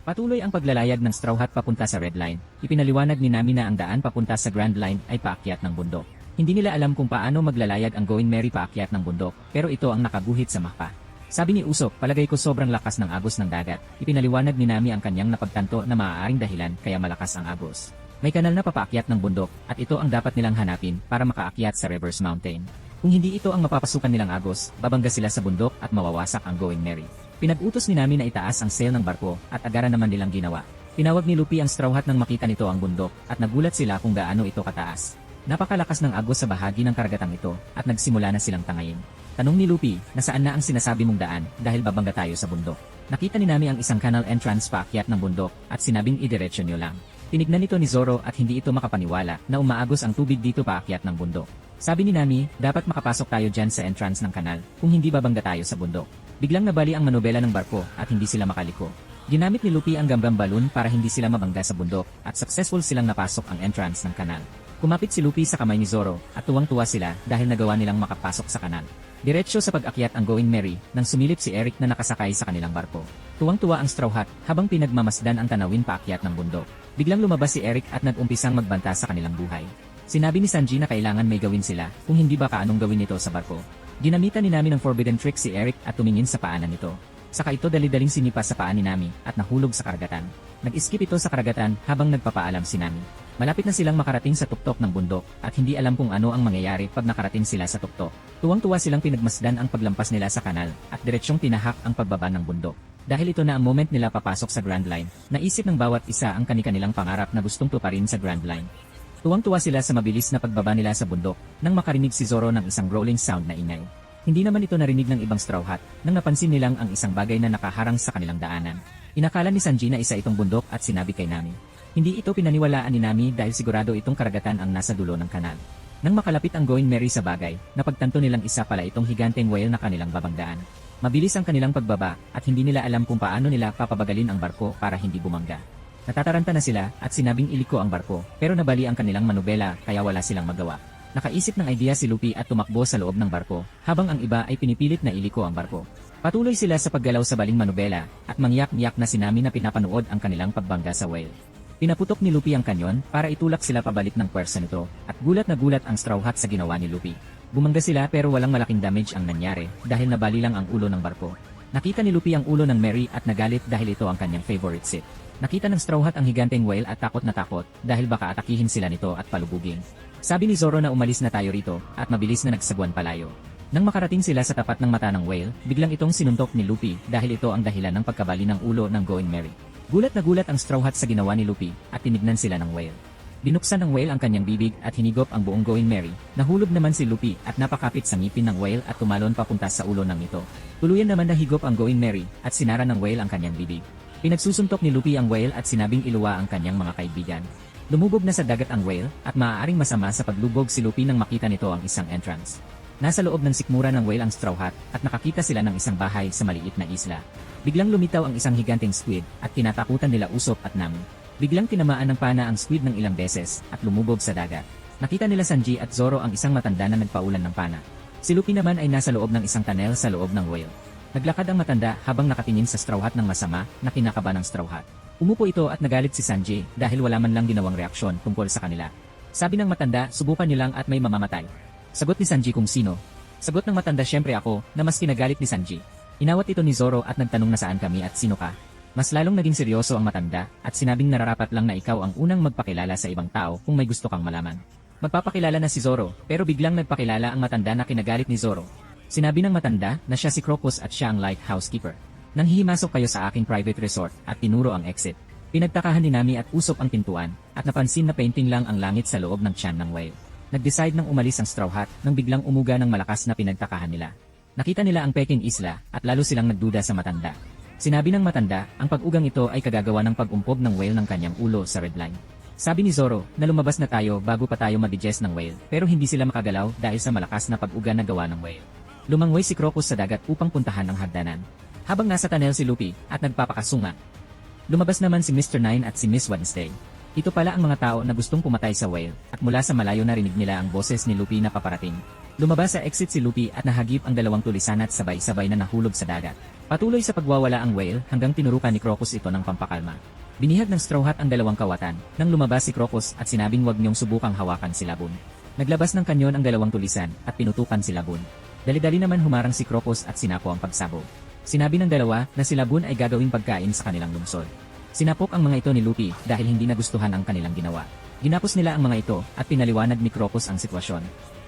Patuloy ang paglalayag ng Straw Hat papunta sa Red Line. Ipinaliwanag ni Nami na ang daan papunta sa Grand Line ay paakyat ng bundok. Hindi nila alam kung paano maglalayag ang Going Merry paakyat ng bundok, pero ito ang nakaguhit sa mapa. Sabi ni Usop, palagay ko sobrang lakas ng agos ng dagat. Ipinaliwanag ni Nami ang kanyang napagtanto na maaaring dahilan kaya malakas ang agos. May kanal na papaakyat ng bundok at ito ang dapat nilang hanapin para makaakyat sa Reverse Mountain. Kung hindi ito ang mapapasukan nilang agos, babangga sila sa bundok at mawawasak ang Going Merry. Pinag-utos ni Nami na itaas ang sail ng barko at agaran naman nilang ginawa. Tinawag ni Luffy ang Straw Hat nang makita nito ang bundok at nagulat sila kung gaano ito kataas. Napakalakas ng agos sa bahagi ng karagatang ito at nagsimula na silang tangayin. Tanong ni Luffy, nasaan na ang sinasabi mong daan dahil babangga tayo sa bundok? Nakita ni Nami ang isang canal entrance paakyat ng bundok at sinabing idiretso nyo lang. Tinignan nito ni Zoro at hindi ito makapaniwala na umaagos ang tubig dito paakyat ng bundok. Sabi ni Nami, dapat makapasok tayo dyan sa entrance ng kanal kung hindi babangga tayo sa bundok. Biglang nabali ang manobela ng barko at hindi sila makaliko. Ginamit ni Luffy ang gambang balon para hindi sila mabangga sa bundok at successful silang napasok ang entrance ng kanal. Kumapit si Luffy sa kamay ni Zoro at tuwang-tuwa sila dahil nagawa nilang makapasok sa kanal. Diretso sa pag-akyat ang Going Merry nang sumilip si Eric na nakasakay sa kanilang barko. Tuwang-tuwa ang Straw Hat habang pinagmamasdan ang tanawin paakyat ng bundok. Biglang lumabas si Eric at nag-umpisang magbanta sa kanilang buhay. Sinabi ni Sanji na kailangan may gawin sila kung hindi baka anong gawin nito sa barko. Ginamitan ni Nami ng forbidden trick si Eric at tumingin sa paanan nito. Saka ito dali-daling sinipa sa paa ni Nami at nahulog sa karagatan. Nag-skip ito sa karagatan habang nagpapaalam si Nami. Malapit na silang makarating sa tuktok ng bundok at hindi alam kung ano ang mangyayari pag nakarating sila sa tuktok. Tuwang-tuwa silang pinagmasdan ang paglampas nila sa kanal at diretsyong tinahak ang pagbaba ng bundok. Dahil ito na ang moment nila papasok sa Grand Line, naisip ng bawat isa ang kani-kanilang pangarap na gustong tuparin sa Grand Line. Tuwang-tuwa sila sa mabilis na pagbaba nila sa bundok nang makarinig si Zoro ng isang rolling sound na ingay. Hindi naman ito narinig ng ibang Straw Hat nang napansin nilang ang isang bagay na nakaharang sa kanilang daanan. Inakala ni Sanji na isa itong bundok at sinabi kay Nami. Hindi ito pinaniwalaan ni Nami dahil sigurado itong karagatan ang nasa dulo ng kanal. Nang makalapit ang Going Merry sa bagay, napagtanto nilang isa pala itong higanteng whale na kanilang babangdaan. Mabilis ang kanilang pagbaba at hindi nila alam kung paano nila papabagalin ang barko para hindi bumangga. Natataranta na sila at sinabing iliko ang barko pero nabali ang kanilang manubela kaya wala silang magawa. Nakaisip ng idea si Luffy at tumakbo sa loob ng barko habang ang iba ay pinipilit na iliko ang barko. Patuloy sila sa paggalaw sa baling manubela at mangyak-ngyak na si Nami na pinapanood ang kanilang pagbangga sa whale. Pinaputok ni Luffy ang kanyon para itulak sila pabalik ng pwersa nito at gulat na gulat ang Straw Hat sa ginawa ni Luffy. Bumangga sila pero walang malaking damage ang nangyari dahil nabali lang ang ulo ng barko. Nakita ni Luffy ang ulo ng Merry at nagalit dahil ito ang kanyang favorite seat. Nakita ng Straw Hat ang higanteng whale at takot na takot dahil baka atakihin sila nito at palubugin. Sabi ni Zoro na umalis na tayo rito at mabilis na nagsagwan palayo. Nang makarating sila sa tapat ng mata ng whale, biglang itong sinuntok ni Luffy dahil ito ang dahilan ng pagkabali ng ulo ng Going Merry. Gulat na gulat ang Straw Hat sa ginawa ni Luffy at tinignan sila ng whale. Binuksan ng whale ang kanyang bibig at hinigop ang buong Going Merry. Nahulog naman si Luffy at napakapit sa ngipin ng whale at tumalon papunta sa ulo ng ito. Tuluyan naman nahigop ang Going Merry at sinara ng whale ang kanyang bibig. Pinagsusuntok ni Luffy ang whale at sinabing iluwa ang kanyang mga kaibigan. Lumubog na sa dagat ang whale at maaaring masama sa paglubog si Luffy nang makita nito ang isang entrance. Nasa loob ng sikmura ng whale ang Straw Hat at nakakita sila ng isang bahay sa maliit na isla. Biglang lumitaw ang isang higanteng squid at kinatakutan nila Usop at Nami. Biglang tinamaan ng pana ang squid ng ilang beses at lumubog sa dagat. Nakita nila Sanji at Zoro ang isang matanda na nagpaulan ng pana. Si Luffy naman ay nasa loob ng isang tunnel sa loob ng whale. Naglakad ang matanda habang nakatingin sa Straw Hat ng masama na kinakabahan ng Straw Hat. Umupo ito at nagalit si Sanji dahil wala man lang ginawang reaksyon tungkol sa kanila. Sabi ng matanda, subukan niyo lang at may mamamatay. Sagot ni Sanji kung sino. Sagot ng matanda, syempre ako, na mas kinagalit ni Sanji. Inawat ito ni Zoro at nagtanong na saan kami at sino ka. Mas lalong naging seryoso ang matanda at sinabing nararapat lang na ikaw ang unang magpakilala sa ibang tao kung may gusto kang malaman. Magpapakilala na si Zoro pero biglang nagpakilala ang matanda na kinagalit ni Zoro. Sinabi ng matanda na siya si Crocus at siya ang lighthouse keeper. Nang hihimasok kayo sa aking private resort at tinuro ang exit. Pinagtakahan ni Nami at Usop ang pintuan at napansin na painting lang ang langit sa loob ng tiyan ng whale. Nag-decide nang umalis ang Straw Hat nang biglang umuga ng malakas na pinagtakahan nila. Nakita nila ang peking isla at lalo silang nagduda sa matanda. Sinabi ng matanda, ang pag-ugang ito ay kagagawa ng pag-umpog ng whale ng kanyang ulo sa Red Line. Sabi ni Zoro na lumabas na tayo bago pa tayo ma-digest ng whale pero hindi sila makagalaw dahil sa malakas na pag-uga na gawa ng whale. Lumangway si Crocus sa dagat upang puntahan ang hagdanan. Habang nasa tunnel si Luffy at nagpapakasunga. Lumabas naman si Mr. Nine at si Miss Wednesday. Ito pala ang mga tao na gustong pumatay sa whale at mula sa malayo narinig nila ang boses ni Luffy na paparating. Lumabas sa exit si Lupi at nahagip ang dalawang tulisan at sabay-sabay na nahulog sa dagat. Patuloy sa pagwawala ang whale hanggang tinurukan ni Crocus ito ng pampakalma. Binihag ng Straw Hat ang dalawang kawatan nang lumabas si Crocus at sinabing huwag niyong subukang hawakan si Labun. Naglabas ng kanyon ang dalawang tulisan at pinutukan si Labun. Dali-dali naman humarang si Crocus at sinapo ang pagsabog. Sinabi ng dalawa na si Labun ay gagawing pagkain sa kanilang lungsod. Sinapok ang mga ito ni Lupi dahil hindi nagustuhan ang kanilang ginawa. Ginapos nila ang mga ito at pinaliwanag ni Crocus ang sitwasyon.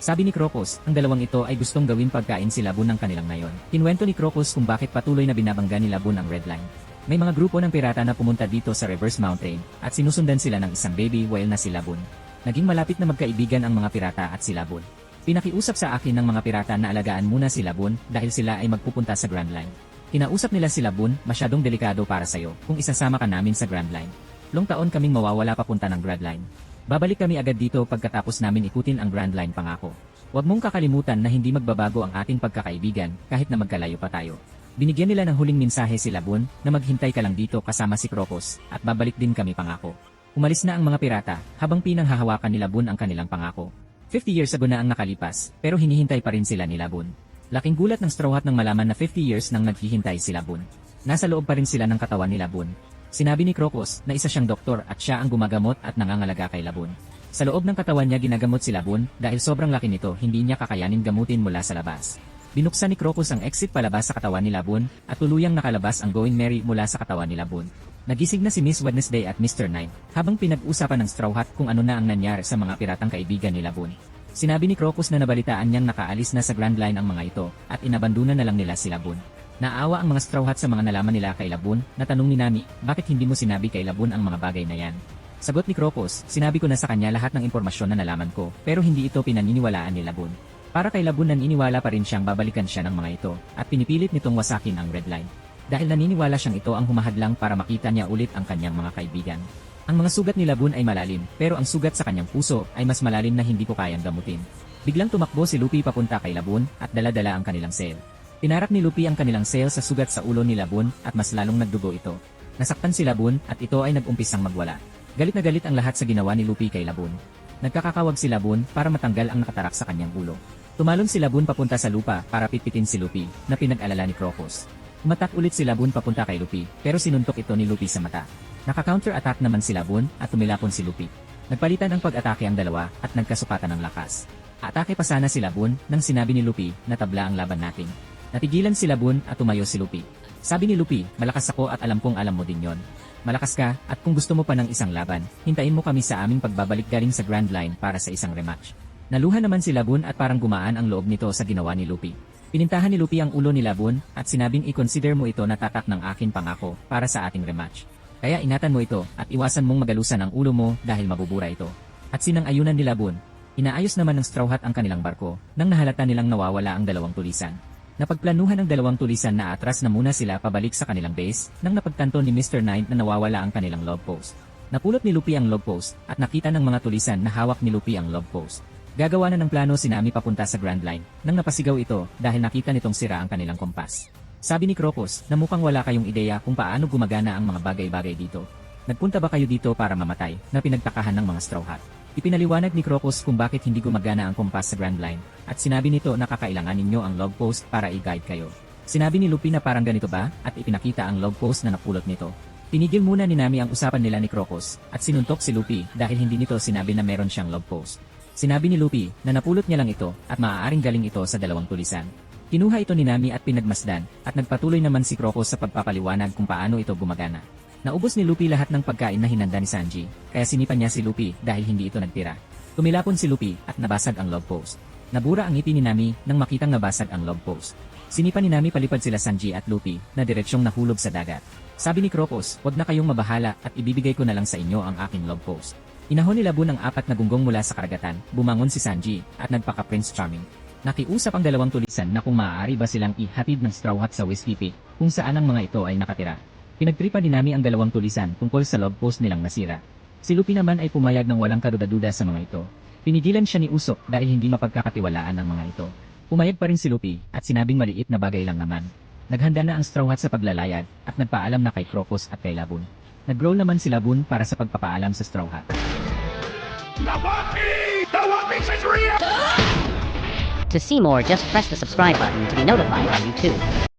Sabi ni Crocus, ang dalawang ito ay gustong gawing pagkain si Labun ng kanilang nayon. Kinwento ni Crocus kung bakit patuloy na binabangga ni Labun ang Red Line. May mga grupo ng pirata na pumunta dito sa Reverse Mountain at sinusundan sila ng isang baby whale na si Labun. Naging malapit na magkaibigan ang mga pirata at si Labun. Pinakiusap sa akin ng mga pirata na alagaan muna si Labun dahil sila ay magpupunta sa Grand Line. Kinausap nila si Labun, masyadong delikado para sayo kung isasama ka namin sa Grand Line. Long taon kaming mawawala papunta ng Grand Line. Babalik kami agad dito pagkatapos namin ikutin ang Grand Line pangako. Huwag mong kakalimutan na hindi magbabago ang ating pagkakaibigan kahit na magkalayo pa tayo. Binigyan nila ng huling mensahe si Labun na maghintay ka lang dito kasama si Crocus at babalik din kami pangako. Umalis na ang mga pirata habang pinanghahawakan ni Labun ang kanilang pangako. 50 years ago na ang nakalipas pero hinihintay pa rin sila ni Labun. Laking gulat ng Straw Hat nang malaman na 50 years nang naghihintay si Labun. Nasa loob pa rin sila ng katawan ni Labun. Sinabi ni Crocus na isa siyang doktor at siya ang gumagamot at nangangalaga kay Labun. Sa loob ng katawan niya ginagamot si Labun dahil sobrang laki nito hindi niya kakayanin gamutin mula sa labas. Binuksan ni Crocus ang exit palabas sa katawan ni Labun at tuluyang nakalabas ang Going Merry mula sa katawan ni Labun. Nagising na si Miss Wednesday at Mr. Nine habang pinag-usapan ng Straw Hat kung ano na ang nangyari sa mga piratang kaibigan ni Labun. Sinabi ni Crocus na nabalitaan niyang nakaalis na sa Grand Line ang mga ito at inabandunan na lang nila si Labun. Naawa ang mga Straw Hat sa mga nalaman nila kay Labun na tanong ni Nami, bakit hindi mo sinabi kay Labun ang mga bagay na yan? Sagot ni Crocus, sinabi ko na sa kanya lahat ng impormasyon na nalaman ko pero hindi ito pinaniniwalaan ni Labun. Para kay Labun naniniwala pa rin siyang babalikan siya ng mga ito at pinipilit nitong wasakin ang Red Line. Dahil naniniwala siyang ito ang humahadlang para makita niya ulit ang kanyang mga kaibigan. Ang mga sugat ni Labun ay malalim pero ang sugat sa kanyang puso ay mas malalim na hindi ko kayang gamutin. Biglang tumakbo si Lupi papunta kay Labun at dala-dala ang kanilang sail. Pinarak ni Lupi ang kanilang sail sa sugat sa ulo ni Labun at mas lalong nagdugo ito. Nasaktan si Labun at ito ay nag-umpisang magwala. Galit na galit ang lahat sa ginawa ni Lupi kay Labun. Nagkakakawag si Labun para matanggal ang nakatarak sa kanyang ulo. Tumalon si Labun papunta sa lupa para pitpitin si Lupi na pinag-alala ni Crocus. Umatak ulit si Labun papunta kay Lupi pero sinuntok ito ni Lupi sa mata. Naka-counter-attack naman si Labun at tumilapon si Lupi. Nagpalitan ang pag-atake ang dalawa at nagkasukatan ng lakas. Atake pa sana si Labun nang sinabi ni Lupi na tabla ang laban natin. Natigilan si Labun at tumayo si Lupi. Sabi ni Lupi, malakas ako at alam kong alam mo din yon. Malakas ka at kung gusto mo pa ng isang laban, hintayin mo kami sa aming pagbabalik galing sa Grand Line para sa isang rematch. Naluha naman si Labun at parang gumaan ang loob nito sa ginawa ni Lupi. Pinintahan ni Lupi ang ulo ni Labun at sinabing i-consider mo ito na tatak ng akin pangako para sa ating rematch. Kaya ingatan mo ito at iwasan mong magalusan ang ulo mo dahil mabubura ito. At sinang-ayunan ni Labun. Inaayos naman ng Straw Hat ang kanilang barko nang nahalata nilang nawawala ang dalawang tulisan. Napagplanuhan ng dalawang tulisan na atras na muna sila pabalik sa kanilang base nang napagtanto ni Mr. Nine na nawawala ang kanilang log post. Napulot ni Lupi ang log post at nakita ng mga tulisan na hawak ni Lupi ang log post. Gagawa na ng plano si Nami papunta sa Grand Line nang napasigaw ito dahil nakita nitong sira ang kanilang kompas. Sabi ni Crocus na mukhang wala kayong ideya kung paano gumagana ang mga bagay-bagay dito. Nagpunta ba kayo dito para mamatay na pinagtakahan ng mga Straw Hat? Ipinaliwanag ni Crocus kung bakit hindi gumagana ang kompas sa Grand Line at sinabi nito na kakailangan ninyo ang log post para i-guide kayo. Sinabi ni Lupi na parang ganito ba at ipinakita ang log post na napulot nito. Tinigil muna ni Nami ang usapan nila ni Crocus at sinuntok si Lupi dahil hindi nito sinabi na meron siyang log post. Sinabi ni Lupi na napulot niya lang ito at maaaring galing ito sa dalawang tulisan. Kinuha ito ni Nami at pinagmasdan at nagpatuloy naman si Crocus sa pagpapaliwanag kung paano ito gumagana. Naubos ni Lupi lahat ng pagkain na hinanda ni Sanji, kaya sinipan niya si Lupi dahil hindi ito nagtira. Tumilapon si Lupi at nabasag ang log post. Nabura ang ngipin ni Nami nang makitang nabasag ang log post. Sinipan ni Nami palipad sila Sanji at Lupi na diretsyong nahulog sa dagat. Sabi ni Crocus, "Wag na kayong mabahala at ibibigay ko na lang sa inyo ang aking log post." Inahon ni Labun ang apat na gunggong mula sa karagatan, bumangon si Sanji, at nagpaka-Prince Charming. Nakiusap ang dalawang tulisan na kung maaari ba silang ihatid ng Straw Hat sa Whiskey Peak, kung saan ang mga ito ay nakatira. Pinagtripa ni Nami ang dalawang tulisan tungkol sa log post nilang nasira. Si Lupi naman ay pumayag ng walang kaduda-duda sa mga ito. Pinigilan siya ni Usopp dahil hindi mapagkakatiwalaan ang mga ito. Pumayag pa rin si Lupi at sinabing maliit na bagay lang naman. Naghanda na ang Straw Hat sa paglalayag at nagpaalam na kay Crocus at kay Labun. Nag-roll naman si Labun para sa pagpapaalam sa Straw Hat. The One Piece is real! To see more, just press the subscribe button to be notified on YouTube.